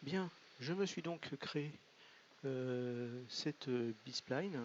Bien, je me suis donc créé cette B-spline.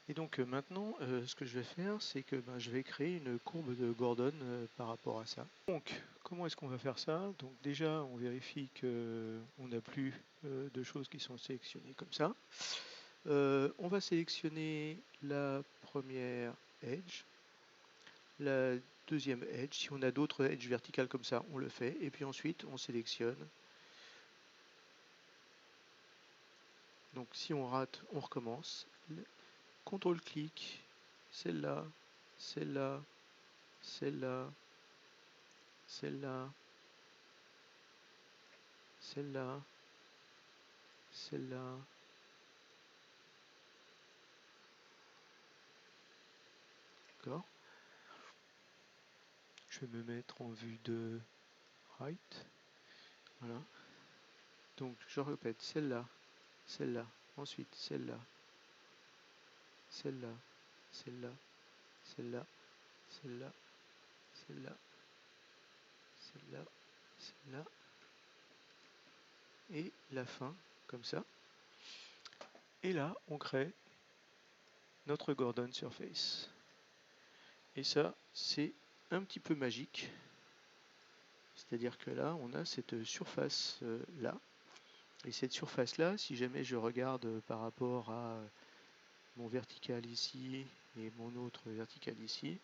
Et donc maintenant, ce que je vais faire, c'est que je vais créer une courbe de Gordon par rapport à ça. Donc, comment est-ce qu'on va faire ça? Donc déjà, on vérifie qu'on n'a plus de choses qui sont sélectionnées comme ça. On va sélectionner la première edge, la deuxième edge. Si on a d'autres edges verticales comme ça, on le fait. Et puis ensuite, on sélectionne. Donc si on rate, on recommence. CTRL-clic, celle-là, celle-là, celle-là, celle-là, celle-là, celle-là. D'accord. Je vais me mettre en vue de right. Voilà. Donc je répète, celle-là, celle-là, ensuite celle-là, celle-là, celle-là, celle-là, celle-là, celle-là, celle-là, celle-là, et la fin, comme ça. Et là, on crée notre Gordon Surface. Et ça, c'est un petit peu magique. C'est-à-dire que là, on a cette surface là. Et cette surface là, si jamais je regarde par rapport à mon vertical ici et mon autre vertical ici,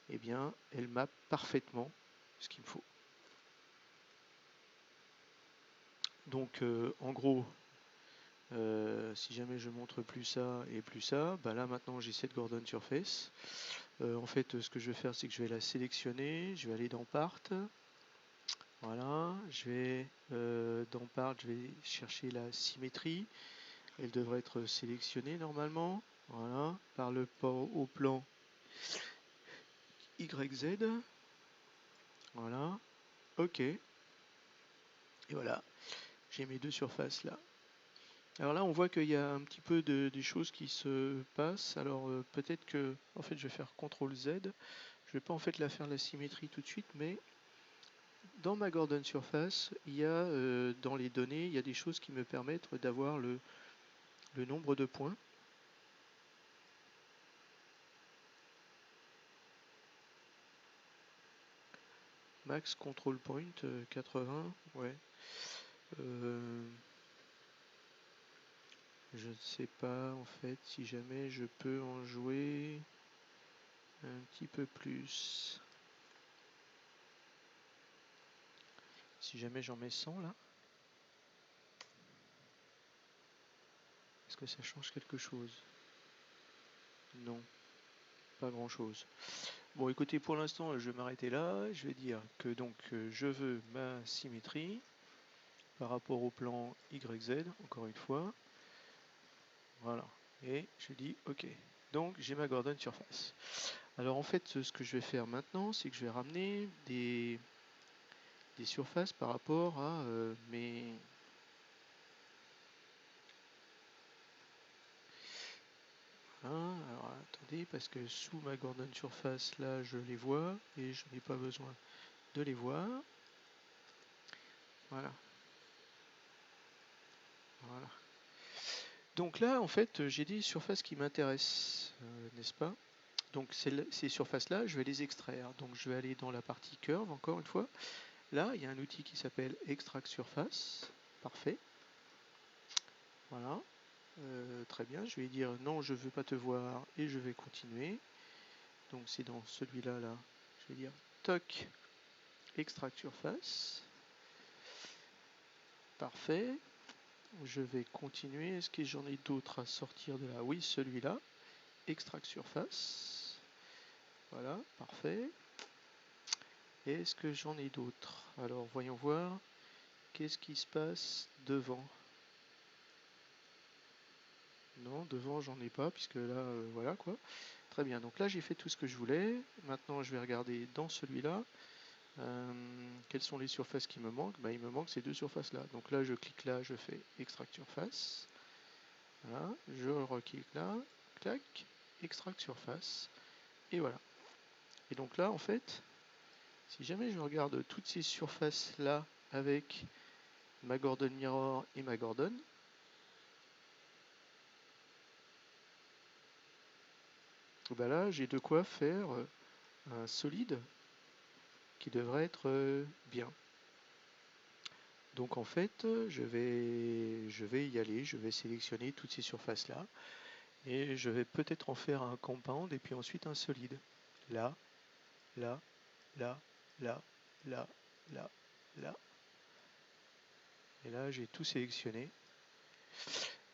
eh bien, elle mappe parfaitement ce qu'il me faut. Donc, en gros, si jamais je montre plus ça et plus ça, là maintenant j'ai cette Gordon Surface. En fait, ce que je vais faire, c'est que je vais la sélectionner, je vais aller dans Part. Voilà, je vais dans Part, je vais chercher la symétrie. Elle devrait être sélectionnée normalement. Voilà, par le port au plan YZ. Voilà, OK. Et voilà, j'ai mes deux surfaces là. Alors là, on voit qu'il y a un petit peu des choses qui se passent. Alors peut-être que, en fait, je vais faire CTRL Z. Je vais pas en fait la faire la symétrie tout de suite, mais dans ma Gordon Surface, il y a dans les données, il y a des choses qui me permettent d'avoir le nombre de points. Max control point 80, ouais. Je ne sais pas en fait si jamais je peux en jouer un petit peu plus. Si jamais j'en mets 100 là. Est-ce que ça change quelque chose? Non, pas grand chose. Bon écoutez, pour l'instant je vais m'arrêter là. Je vais dire que donc je veux ma symétrie par rapport au plan YZ, encore une fois. Voilà. Et je dis OK. Donc j'ai ma Gordon Surface. Alors en fait, ce que je vais faire maintenant, c'est que je vais ramener des surfaces par rapport à mes... alors attendez, parce que sous ma Gordon Surface, là, je les vois, et je n'ai pas besoin de les voir. Voilà. Voilà. Donc là, en fait, j'ai des surfaces qui m'intéressent, n'est-ce pas? Donc ces surfaces-là, je vais les extraire. Donc je vais aller dans la partie curve, encore une fois. Là, il y a un outil qui s'appelle Extract Surface. Parfait. Voilà. Très bien. Je vais dire non, je ne veux pas te voir et je vais continuer. Donc c'est dans celui-là, là. Je vais dire toc, Extract Surface. Parfait. Je vais continuer. Est-ce que j'en ai d'autres à sortir de là? Oui, celui-là. Extract Surface. Voilà, parfait. Est-ce que j'en ai d'autres? Alors, voyons voir. Qu'est-ce qui se passe devant? Non, devant, j'en ai pas, puisque là, voilà quoi. Très bien, donc là, j'ai fait tout ce que je voulais. Maintenant, je vais regarder dans celui-là. Quelles sont les surfaces qui me manquent? Il me manque ces deux surfaces-là. Donc là, je clique là, je fais Extract Surface. Voilà, je reclique là, clac, Extract Surface. Et voilà. Et donc là, en fait, si jamais je regarde toutes ces surfaces-là avec ma Gordon Mirror et ma Gordon. Ben là, j'ai de quoi faire un solide qui devrait être bien. Donc en fait, je vais y aller, je vais sélectionner toutes ces surfaces-là et je vais peut-être en faire un compound et puis ensuite un solide. Là, là, là, là, là, là, là. Et là, j'ai tout sélectionné.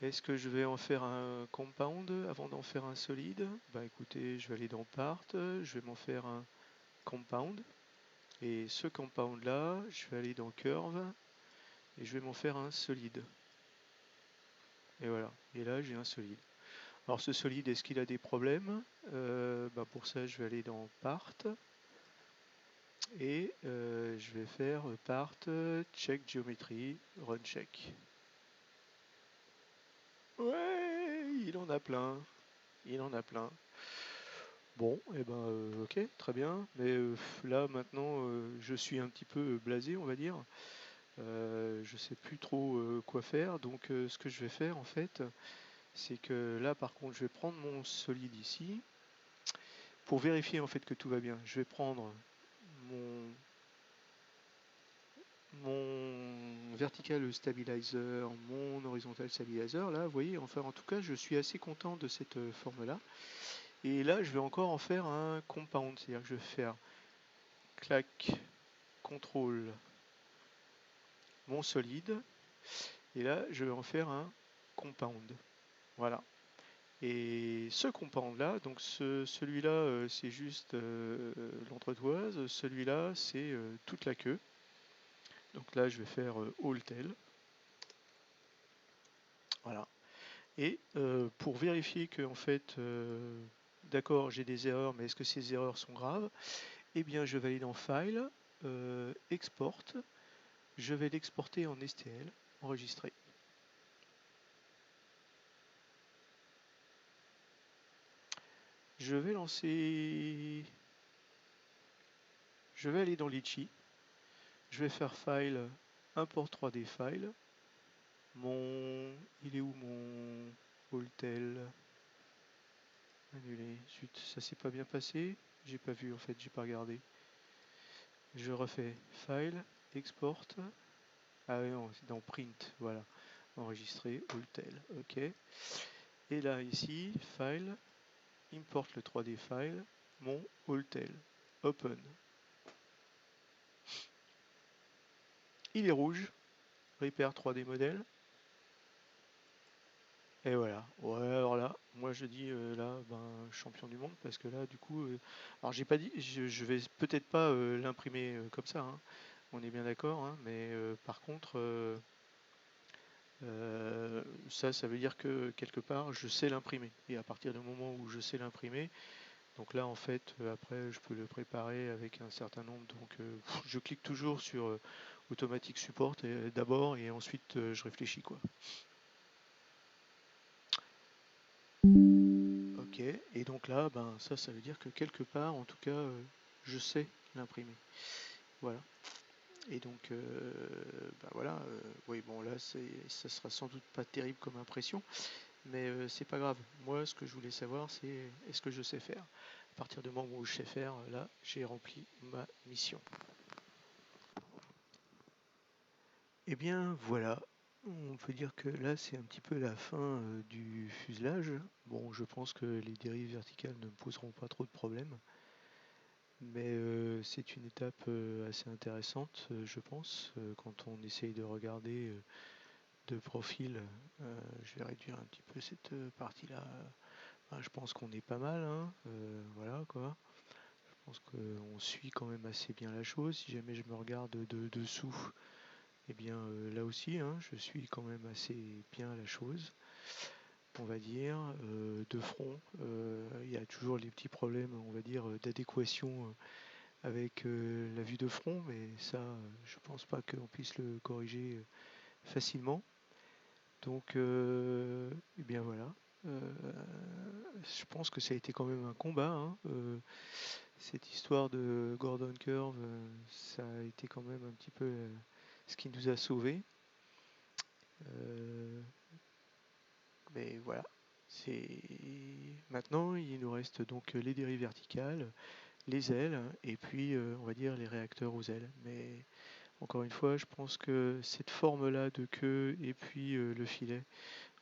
Est-ce que je vais en faire un compound avant d'en faire un solide? Bah écoutez, je vais aller dans Part, je vais m'en faire un compound. Et ce compound là, je vais aller dans Curve et je vais m'en faire un solide. Et voilà, et là j'ai un solide. Alors ce solide, est-ce qu'il a des problèmes? Bah pour ça, je vais aller dans Part et je vais faire Part, Check Geometry, Run Check. Ouais, il en a plein. Il en a plein. Bon, et ben ok, très bien. Mais là maintenant, je suis un petit peu blasé, on va dire. Je sais plus trop quoi faire. Donc ce que je vais faire en fait, c'est que là par contre, je vais prendre mon solide ici pour vérifier en fait que tout va bien. Je vais prendre mon mon vertical stabilizer, mon horizontal stabilizer. Là, vous voyez, enfin en tout cas, je suis assez content de cette forme-là. Et là, je vais encore en faire un compound, c'est-à-dire que je vais faire clac, contrôle, mon solide, et là, je vais en faire un compound. Voilà. Et ce compound-là, donc celui-là, c'est juste l'entretoise, celui-là, c'est toute la queue. Donc là, je vais faire all tail. Voilà. Et pour vérifier que, en fait, d'accord, j'ai des erreurs, mais est-ce que ces erreurs sont graves? Eh bien, je vais aller dans File, Export. Je vais l'exporter en STL, enregistrer. Je vais lancer. Je vais aller dans Litchi. Je vais faire File, Import 3D File. Il est où mon Voltel? Annulé. Zut, ça s'est pas bien passé. J'ai pas vu en fait, j'ai pas regardé. Je refais File, Export. Ah oui, non, c'est dans Print, voilà. Enregistrer, Voltel, ok. Et là, ici, File, Import le 3D File, mon Voltel, Open. Il est rouge, Repair 3D modèle. Et voilà. Ouais, alors là, moi je dis là, ben champion du monde parce que là, du coup, alors j'ai pas dit, je vais peut-être pas l'imprimer comme ça, hein, on est bien d'accord, hein, mais par contre, ça veut dire que quelque part, je sais l'imprimer. Et à partir du moment où je sais l'imprimer, donc là, en fait, après, je peux le préparer avec un certain nombre. Donc, je clique toujours sur Automatic Support d'abord et ensuite je réfléchis quoi. Ok, et donc là, ben ça veut dire que quelque part, en tout cas, je sais l'imprimer. Voilà. Et donc, ben voilà. Oui, bon là, ça sera sans doute pas terrible comme impression, mais c'est pas grave. Moi, ce que je voulais savoir, c'est est-ce que je sais faire. À partir du moment où je sais faire, là, j'ai rempli ma mission. Eh bien voilà, on peut dire que là c'est un petit peu la fin du fuselage. Bon, je pense que les dérives verticales ne me poseront pas trop de problèmes, mais c'est une étape assez intéressante, je pense, quand on essaye de regarder de profil. Je vais réduire un petit peu cette partie-là. Ben, je pense qu'on est pas mal, hein, voilà quoi. Je pense qu'on suit quand même assez bien la chose. Si jamais je me regarde de dessous, eh bien là aussi, hein, je suis quand même assez bien la chose, on va dire. De front, il y a toujours les petits problèmes, on va dire, d'adéquation avec la vue de front, mais ça, je pense pas qu'on puisse le corriger facilement. Donc, eh bien voilà. Je pense que ça a été quand même un combat, hein. Cette histoire de Gordon Curve, ça a été quand même un petit peu ce qui nous a sauvés. Mais voilà. Maintenant, il nous reste donc les dérives verticales, les ailes, et puis on va dire les réacteurs aux ailes. Mais encore une fois, je pense que cette forme-là de queue et puis le filet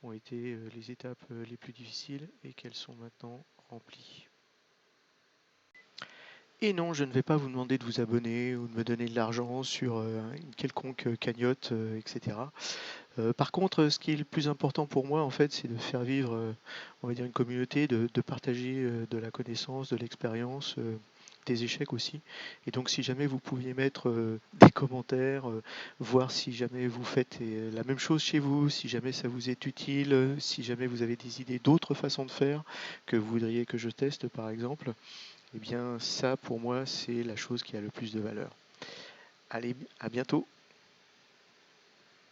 ont été les étapes les plus difficiles et qu'elles sont maintenant remplies. Et non, je ne vais pas vous demander de vous abonner ou de me donner de l'argent sur une quelconque cagnotte, etc. Par contre, ce qui est le plus important pour moi, en fait, c'est de faire vivre, on va dire, une communauté, de partager de la connaissance, de l'expérience, des échecs aussi. Et donc, si jamais vous pouviez mettre des commentaires, voir si jamais vous faites la même chose chez vous, si jamais ça vous est utile, si jamais vous avez des idées d'autres façons de faire que vous voudriez que je teste, par exemple, eh bien, ça, pour moi, c'est la chose qui a le plus de valeur. Allez, à bientôt!